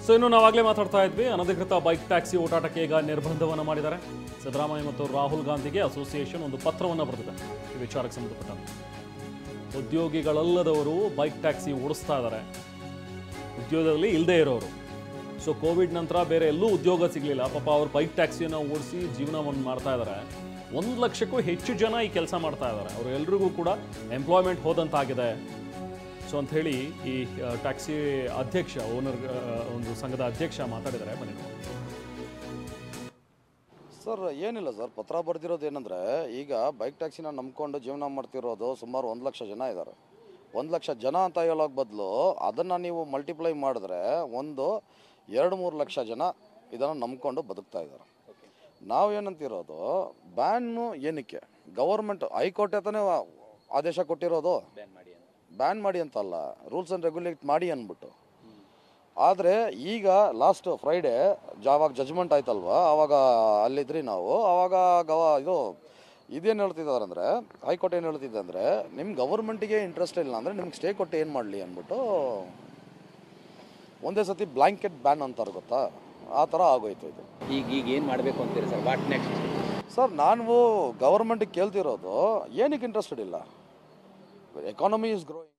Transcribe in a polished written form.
So ಇನ್ನು ನಾವಾಗಲೇ ಮಾತಾಡ್ತಾ ಇದ್ವಿ, ಅನಧಿಕೃತ ಬೈಕ್ ಟ್ಯಾಕ್ಸಿ ಓಟಾಟಕ್ಕೆ ಈಗ ನಿರ್ಬಂಧವನ್ನು ಮಾಡಿದ್ದಾರೆ. ಸಿದ್ದರಾಮಯ್ಯ ಮತ್ತು ರಾಹುಲ್ ಗಾಂಧಿಗೆ ಅಸೋಸಿಯೇಷನ್ ಒಂದು ಪತ್ರವನ್ನು ಬರೆದಿದೆ ಈ ವಿಚಾರಕ್ಕೆ ಸಂಬಂಧಪಟ್ಟಂತೆ. ಉದ್ಯೋಗಿಗಳಲ್ಲದವರು ಬೈಕ್ ಟ್ಯಾಕ್ಸಿ ಓಡಿಸ್ತಾ ಇದ್ದಾರೆ, ಉದ್ಯೋಗದಲ್ಲಿ ಇಲ್ಲದೆ ಇರೋರು. ಸೊ ಕೋವಿಡ್ ನಂತರ ಬೇರೆ ಎಲ್ಲೂ ಉದ್ಯೋಗ ಸಿಗಲಿಲ್ಲ, ಪಾಪ ಅವ್ರು ಬೈಕ್ ಟ್ಯಾಕ್ಸಿಯನ್ನು ಓಡಿಸಿ ಜೀವನವನ್ನು ಮಾಡ್ತಾ ಇದ್ದಾರೆ. 1 ಲಕ್ಷಕ್ಕೂ ಹೆಚ್ಚು ಜನ ಈ ಕೆಲಸ ಮಾಡ್ತಾ ಇದ್ದಾರೆ. ಅವರು ಎಲ್ರಿಗೂ ಕೂಡ ಎಂಪ್ಲಾಯ್ಮೆಂಟ್ ಹೋದಂತಾಗಿದೆ. ಸೊ ಅಂಥೇಳಿ ಈ ಟ್ಯಾಕ್ಸಿ ಅಧ್ಯಕ್ಷ, ಓನರ್ ಒಂದು ಸಂಘದ ಅಧ್ಯಕ್ಷ ಮಾತಾಡಿದ್ದಾರೆ. ಬನ್ನಿ ಸರ್. ಏನಿಲ್ಲ ಸರ್, ಪತ್ರ ಬರೆದಿರೋದು ಏನಂದರೆ, ಈಗ ಬೈಕ್ ಟ್ಯಾಕ್ಸಿನ ನಂಬ್ಕೊಂಡು ಜೀವನ ಮಾಡ್ತಿರೋದು ಸುಮಾರು 1 ಲಕ್ಷ ಜನ ಇದ್ದಾರೆ. 1 ಲಕ್ಷ ಜನ ಅಂತ ಹೇಳೋಕೆ ಬದಲು ಅದನ್ನು ನೀವು ಮಲ್ಟಿಪ್ಲೈ ಮಾಡಿದ್ರೆ ಒಂದು 2-3 ಲಕ್ಷ ಜನ ಇದನ್ನು ನಂಬ್ಕೊಂಡು ಬದುಕ್ತಾ ಇದ್ದಾರೆ. ನಾವು ಏನಂತಿರೋದು, ಬ್ಯಾನು ಏನಕ್ಕೆ? ಗವರ್ಮೆಂಟ್ ಹೈಕೋರ್ಟ್ ತಾನೇ ಆದೇಶ ಕೊಟ್ಟಿರೋದು, ಬ್ಯಾನ್ ಮಾಡಿ ಅಂತಲ್ಲ, ರೂಲ್ಸ್ ಆ್ಯಂಡ್ ರೆಗ್ಯುಲೇಟ್ ಮಾಡಿ ಅಂದ್ಬಿಟ್ಟು. ಆದರೆ ಈಗ ಲಾಸ್ಟ್ ಫ್ರೈಡೇ ಯಾವಾಗ ಜಜ್ಮೆಂಟ್ ಆಯ್ತಲ್ವ, ಆವಾಗ ಅಲ್ಲಿದ್ರಿ ನಾವು. ಆವಾಗ ಇದೇನು ಹೇಳ್ತಿದ್ದಾರೆ ಅಂದರೆ, ಹೈಕೋರ್ಟ್ ಏನು ಹೇಳ್ತಿದ್ದೆ ಅಂದರೆ, ನಿಮ್ಮ ಗವರ್ಮೆಂಟಿಗೆ ಇಂಟ್ರೆಸ್ಟ್ ಇಲ್ಲ ಅಂದರೆ ನಿಮ್ಗೆ ಸ್ಟೇ ಕೊಟ್ಟು ಏನು ಮಾಡಲಿ ಅಂದ್ಬಿಟ್ಟು ಒಂದೇ ಸತಿ ಬ್ಲಾಂಕೆಟ್ ಬ್ಯಾನ್ ಅಂತಾರೆ, ಗೊತ್ತಾ? ಆ ಥರ ಆಗೋಯ್ತು ಇದು. ಈಗ ಏನು ಮಾಡಬೇಕು ಅಂತೀರಿ ಸರ್? What next? ಸರ್, ನಾನು ಗವರ್ಮೆಂಟಿಗೆ ಕೇಳ್ತಿರೋದು, ಏನಕ್ಕೆ ಇಂಟ್ರೆಸ್ಟೆಡ್ ಇಲ್ಲ? Economy is growing.